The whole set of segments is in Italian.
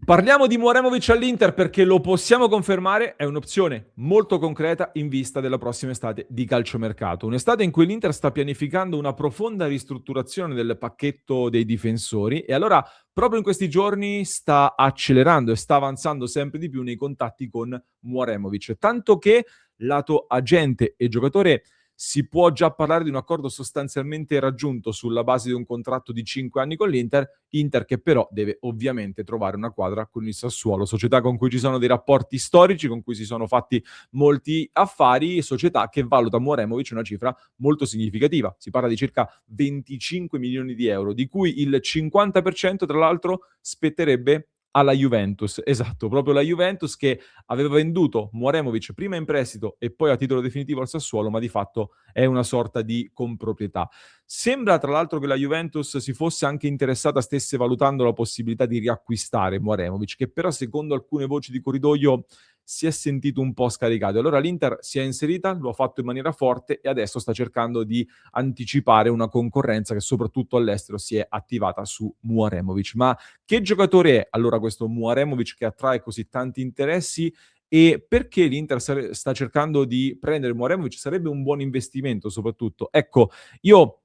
Parliamo di Mouremovic all'Inter perché lo possiamo confermare, è un'opzione molto concreta in vista della prossima estate di calciomercato. Un'estate in cui l'Inter sta pianificando una profonda ristrutturazione del pacchetto dei difensori e allora proprio in questi giorni sta accelerando e sta avanzando sempre di più nei contatti con Mouremovic, tanto che lato agente e giocatore si può già parlare di un accordo sostanzialmente raggiunto sulla base di un contratto di 5 anni con l'Inter, Inter che però deve ovviamente trovare una quadra con il Sassuolo, società con cui ci sono dei rapporti storici, con cui si sono fatti molti affari, società che valuta Mouremovic una cifra molto significativa. Si parla di circa 25 milioni di euro, di cui il 50% tra l'altro spetterebbe alla Juventus. Esatto, proprio la Juventus che aveva venduto Mouremovic prima in prestito e poi a titolo definitivo al Sassuolo, ma di fatto è una sorta di comproprietà. Sembra tra l'altro che la Juventus si fosse anche interessata, stesse valutando la possibilità di riacquistare Mouremovic, che però secondo alcune voci di corridoio si è sentito un po' scaricato. Allora l'Inter si è inserita, lo ha fatto in maniera forte e adesso sta cercando di anticipare una concorrenza che soprattutto all'estero si è attivata su Mouremovic. Ma che giocatore è allora questo Mouremovic che attrae così tanti interessi e perché l'Inter sta cercando di prendere Mouremovic? Sarebbe un buon investimento soprattutto. Ecco, io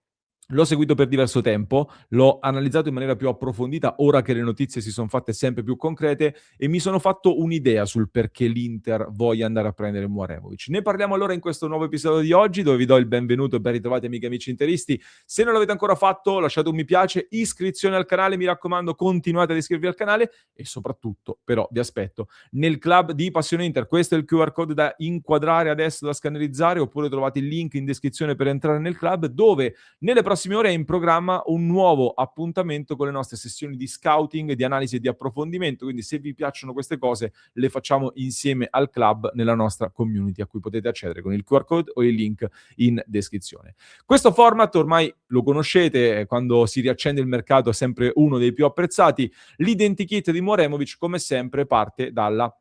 l'ho seguito per diverso tempo, l'ho analizzato in maniera più approfondita ora che le notizie si son fatte sempre più concrete e mi sono fatto un'idea sul perché l'Inter voglia andare a prendere Mouremovic. Ne parliamo allora in questo nuovo episodio di oggi, dove vi do il benvenuto e ben ritrovati amiche e amici interisti. Se non l'avete ancora fatto, lasciate un mi piace, iscrizione al canale, mi raccomando, continuate ad iscrivervi al canale e soprattutto, però, vi aspetto nel club di Passione Inter. Questo è il QR code da inquadrare adesso, da scannerizzare, oppure trovate il link in descrizione per entrare nel club, dove nelle prossime ore è in programma un nuovo appuntamento con le nostre sessioni di scouting, di analisi e di approfondimento, quindi se vi piacciono queste cose le facciamo insieme al club nella nostra community a cui potete accedere con il QR code o il link in descrizione. Questo format ormai lo conoscete, quando si riaccende il mercato è sempre uno dei più apprezzati. L'identikit di Mouremovic come sempre parte dalla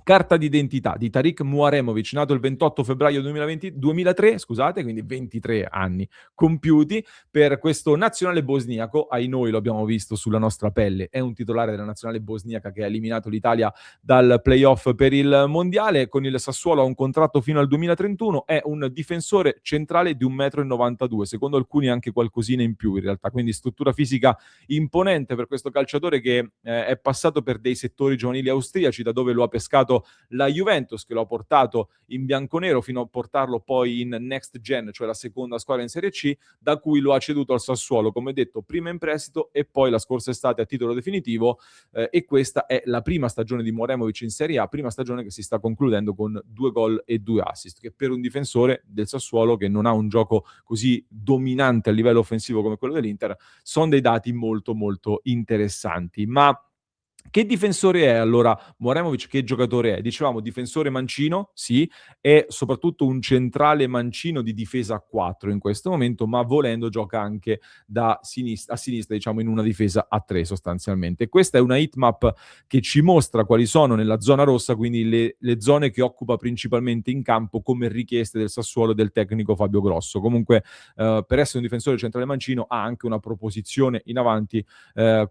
carta d'identità di Tariq Mouremovic, nato il 28 febbraio 2003, scusate, quindi 23 anni compiuti, per questo nazionale bosniaco, ai noi lo abbiamo visto sulla nostra pelle, è un titolare della nazionale bosniaca che ha eliminato l'Italia dal playoff per il mondiale, con il Sassuolo ha un contratto fino al 2031, è un difensore centrale di 1,92 m, secondo alcuni anche qualcosina in più in realtà, quindi struttura fisica imponente per questo calciatore che è passato per dei settori giovanili austriaci, da dove lo ha pescato la Juventus, che lo ha portato in bianconero fino a portarlo poi in Next Gen, cioè la seconda squadra in Serie C, da cui lo ha ceduto al Sassuolo, come detto, prima in prestito e poi la scorsa estate a titolo definitivo, e questa è la prima stagione di Mouremovic in Serie A, prima stagione che si sta concludendo con 2 gol e 2 assist, che per un difensore del Sassuolo che non ha un gioco così dominante a livello offensivo come quello dell'Inter, sono dei dati molto molto interessanti. Ma che difensore è allora Mouremovic? Che giocatore è? Dicevamo difensore mancino, sì, è soprattutto un centrale mancino di difesa a 4 in questo momento, ma volendo gioca anche a sinistra, diciamo in una difesa a 3 sostanzialmente. Questa è una heatmap che ci mostra quali sono nella zona rossa, quindi le zone che occupa principalmente in campo come richieste del Sassuolo e del tecnico Fabio Grosso. Comunque per essere un difensore centrale mancino ha anche una proposizione in avanti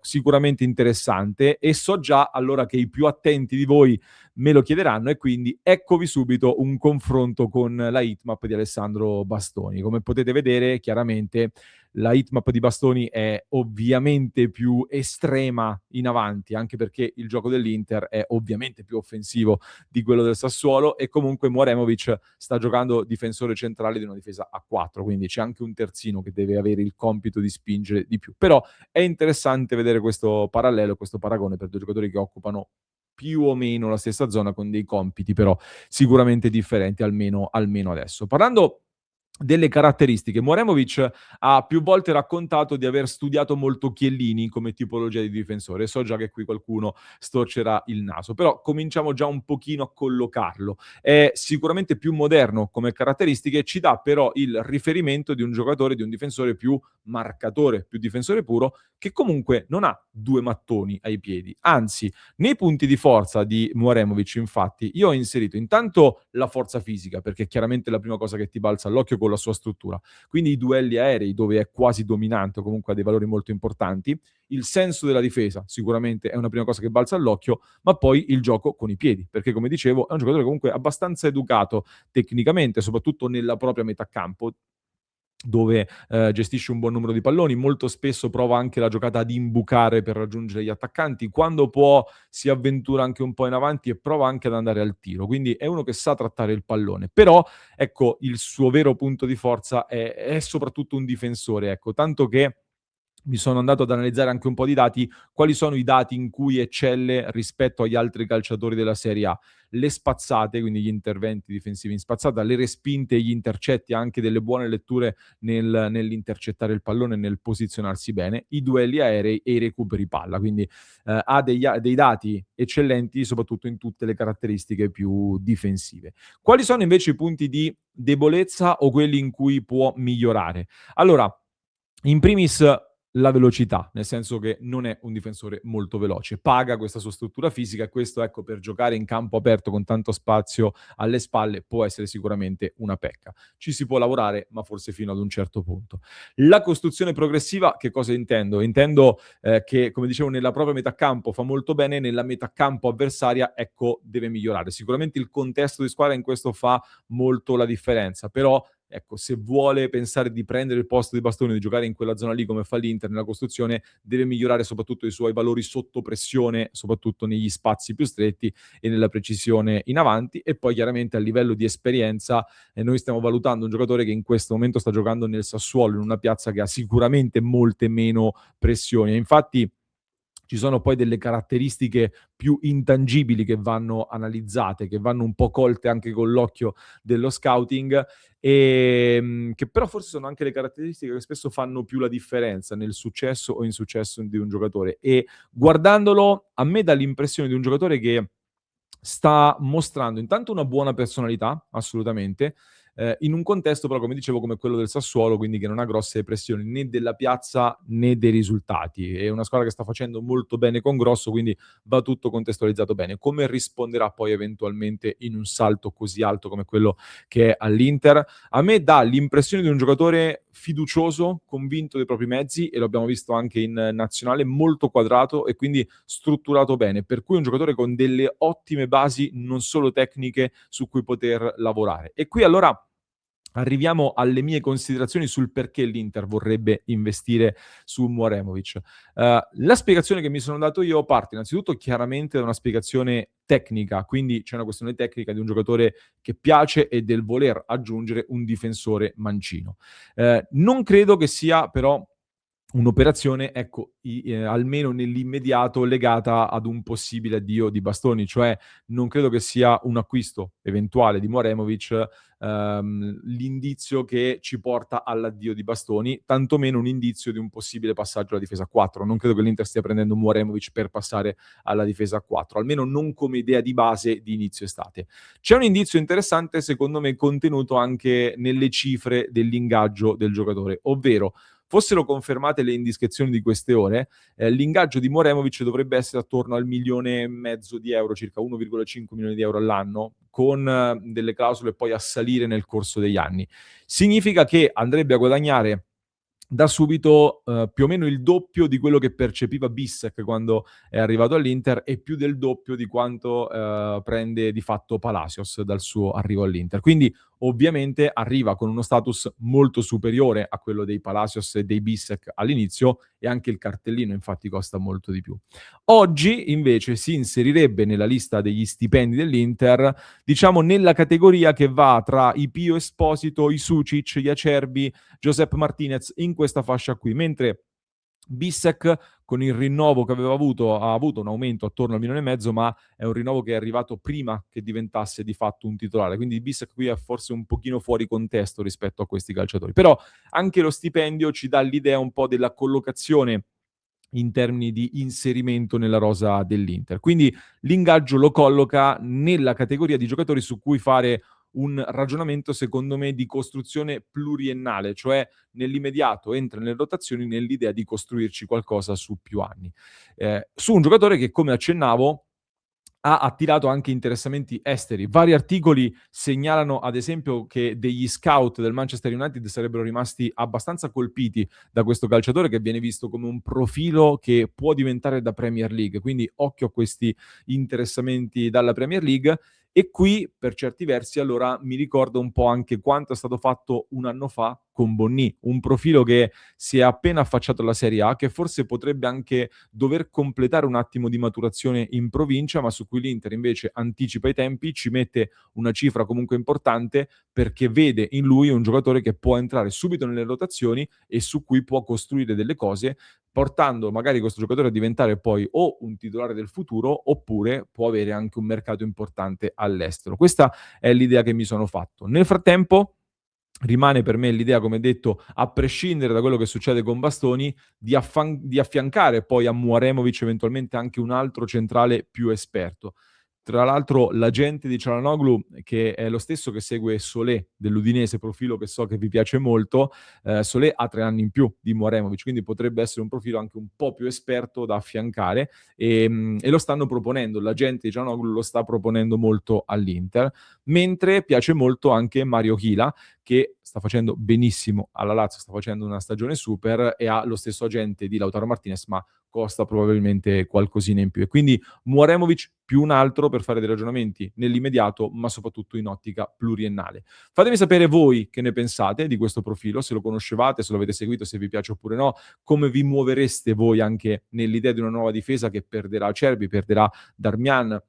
sicuramente interessante e so già allora che i più attenti di voi me lo chiederanno e quindi eccovi subito un confronto con la heatmap di Alessandro Bastoni. Come potete vedere chiaramente la heatmap di Bastoni è ovviamente più estrema in avanti, anche perché il gioco dell'Inter è ovviamente più offensivo di quello del Sassuolo e comunque Mouremovic sta giocando difensore centrale di una difesa a 4, quindi c'è anche un terzino che deve avere il compito di spingere di più. Però è interessante vedere questo parallelo, questo paragone per due giocatori che occupano più o meno la stessa zona con dei compiti però sicuramente differenti, almeno adesso. Parlando delle caratteristiche, Mouremovic ha più volte raccontato di aver studiato molto Chiellini come tipologia di difensore. So già che qui qualcuno storcerà il naso, però cominciamo già un pochino a collocarlo. È sicuramente più moderno come caratteristiche, ci dà però il riferimento di un giocatore, di un difensore più marcatore, più difensore puro, che comunque non ha due mattoni ai piedi. Anzi, nei punti di forza di Mouremovic, infatti, io ho inserito intanto la forza fisica, perché chiaramente è la prima cosa che ti balza all'occhio con la sua struttura. Quindi i duelli aerei, dove è quasi dominante o comunque ha dei valori molto importanti, il senso della difesa sicuramente è una prima cosa che balza all'occhio, ma poi il gioco con i piedi, perché come dicevo è un giocatore comunque abbastanza educato tecnicamente, soprattutto nella propria metà campo, dove gestisce un buon numero di palloni, molto spesso prova anche la giocata ad imbucare per raggiungere gli attaccanti, quando può si avventura anche un po' in avanti e prova anche ad andare al tiro, quindi è uno che sa trattare il pallone. Però, ecco, il suo vero punto di forza è soprattutto un difensore, ecco, tanto che mi sono andato ad analizzare anche un po' di dati, quali sono i dati in cui eccelle rispetto agli altri calciatori della Serie A. Le spazzate, quindi gli interventi difensivi in spazzata, le respinte e gli intercetti, anche delle buone letture nell'intercettare il pallone e nel posizionarsi bene, i duelli aerei e i recuperi palla. Quindi ha dei dati eccellenti, soprattutto in tutte le caratteristiche più difensive. Quali sono invece i punti di debolezza o quelli in cui può migliorare? Allora, in primis la velocità, nel senso che non è un difensore molto veloce, paga questa sua struttura fisica e questo, ecco, per giocare in campo aperto con tanto spazio alle spalle può essere sicuramente una pecca. Ci si può lavorare, ma forse fino ad un certo punto. La costruzione progressiva, che cosa intendo? Intendo che, come dicevo, nella propria metà campo fa molto bene, nella metà campo avversaria, ecco, deve migliorare. Sicuramente il contesto di squadra in questo fa molto la differenza, però ecco, se vuole pensare di prendere il posto di Bastoni, di giocare in quella zona lì come fa l'Inter nella costruzione, deve migliorare soprattutto i suoi valori sotto pressione, soprattutto negli spazi più stretti e nella precisione in avanti. E poi chiaramente a livello di esperienza noi stiamo valutando un giocatore che in questo momento sta giocando nel Sassuolo, in una piazza che ha sicuramente molte meno pressioni. Infatti ci sono poi delle caratteristiche più intangibili che vanno analizzate, che vanno un po' colte anche con l'occhio dello scouting, che però forse sono anche le caratteristiche che spesso fanno più la differenza nel successo o insuccesso di un giocatore. E guardandolo, a me dà l'impressione di un giocatore che sta mostrando intanto una buona personalità, assolutamente, in un contesto però, come dicevo, come quello del Sassuolo, quindi che non ha grosse pressioni né della piazza né dei risultati. È una squadra che sta facendo molto bene con Grosso, quindi va tutto contestualizzato bene. Come risponderà poi eventualmente in un salto così alto come quello che è all'Inter? A me dà l'impressione di un giocatore fiducioso, convinto dei propri mezzi, e lo abbiamo visto anche in nazionale, molto quadrato e quindi strutturato bene, per cui un giocatore con delle ottime basi non solo tecniche su cui poter lavorare. E qui allora arriviamo alle mie considerazioni sul perché l'Inter vorrebbe investire su Mouremovic. La spiegazione che mi sono dato io parte innanzitutto chiaramente da una spiegazione tecnica, quindi c'è una questione tecnica di un giocatore che piace e del voler aggiungere un difensore mancino. Non credo che sia però un'operazione, ecco, almeno nell'immediato legata ad un possibile addio di Bastoni, cioè non credo che sia un acquisto eventuale di Mouremovic l'indizio che ci porta all'addio di Bastoni, tantomeno un indizio di un possibile passaggio alla difesa a 4. Non credo che l'Inter stia prendendo Mouremovic per passare alla difesa a 4, almeno non come idea di base di inizio estate. C'è un indizio interessante, secondo me, contenuto anche nelle cifre dell'ingaggio del giocatore, ovvero fossero confermate le indiscrezioni di queste ore, l'ingaggio di Mouremovic dovrebbe essere attorno al 1,5 milioni di euro, circa 1,5 milioni di euro all'anno, con delle clausole poi a salire nel corso degli anni. Significa che andrebbe a guadagnare da subito più o meno il doppio di quello che percepiva Bissek quando è arrivato all'Inter e più del doppio di quanto prende di fatto Palacios dal suo arrivo all'Inter. Quindi ovviamente arriva con uno status molto superiore a quello dei Palacios e dei Bissek all'inizio e anche il cartellino infatti costa molto di più. Oggi invece si inserirebbe nella lista degli stipendi dell'Inter, diciamo nella categoria che va tra i Pio Esposito, i Sucic, gli Acerbi, Josep Martinez, in questa fascia qui, mentre Bissek con il rinnovo che aveva avuto ha avuto un aumento attorno al 1,5 milioni, ma è un rinnovo che è arrivato prima che diventasse di fatto un titolare, quindi Bissek qui è forse un pochino fuori contesto rispetto a questi calciatori, però anche lo stipendio ci dà l'idea un po' della collocazione in termini di inserimento nella rosa dell'Inter. Quindi l'ingaggio lo colloca nella categoria di giocatori su cui fare un ragionamento, secondo me, di costruzione pluriennale, cioè nell'immediato entra nelle rotazioni nell'idea di costruirci qualcosa su più anni. Su un giocatore che, come accennavo, ha attirato anche interessamenti esteri. Vari articoli segnalano, ad esempio, che degli scout del Manchester United sarebbero rimasti abbastanza colpiti da questo calciatore che viene visto come un profilo che può diventare da Premier League. Quindi occhio a questi interessamenti dalla Premier League. E qui, per certi versi, allora mi ricorda un po' anche quanto è stato fatto un anno fa con Bonnì, un profilo che si è appena affacciato alla Serie A, che forse potrebbe anche dover completare un attimo di maturazione in provincia, ma su cui l'Inter invece anticipa i tempi, ci mette una cifra comunque importante perché vede in lui un giocatore che può entrare subito nelle rotazioni e su cui può costruire delle cose, portando magari questo giocatore a diventare poi o un titolare del futuro oppure può avere anche un mercato importante all'estero. Questa è l'idea che mi sono fatto. Nel frattempo rimane per me l'idea, come detto, a prescindere da quello che succede con Bastoni, di affiancare poi a Mouaremovic eventualmente anche un altro centrale più esperto. Tra l'altro l'agente di Çalhanoğlu, che è lo stesso che segue Solé dell'Udinese, profilo che so che vi piace molto, Solé ha 3 anni in più di Mouaremovic, quindi potrebbe essere un profilo anche un po' più esperto da affiancare, e lo stanno proponendo. L'agente di Çalhanoğlu lo sta proponendo molto all'Inter, mentre piace molto anche Mario Chila, che sta facendo benissimo alla Lazio, sta facendo una stagione super e ha lo stesso agente di Lautaro Martinez, ma costa probabilmente qualcosina in più. E quindi Mouaremovic più un altro per fare dei ragionamenti nell'immediato, ma soprattutto in ottica pluriennale. Fatemi sapere voi che ne pensate di questo profilo, se lo conoscevate, se lo avete seguito, se vi piace oppure no, come vi muovereste voi anche nell'idea di una nuova difesa che perderà Acerbi, perderà Darmian,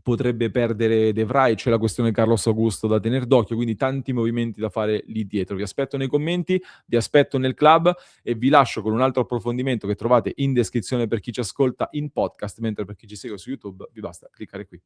potrebbe perdere De Vrij, c'è la questione Carlos Augusto da tener d'occhio, quindi tanti movimenti da fare lì dietro. Vi aspetto nei commenti, vi aspetto nel club e vi lascio con un altro approfondimento che trovate in descrizione per chi ci ascolta in podcast, mentre per chi ci segue su YouTube vi basta cliccare qui.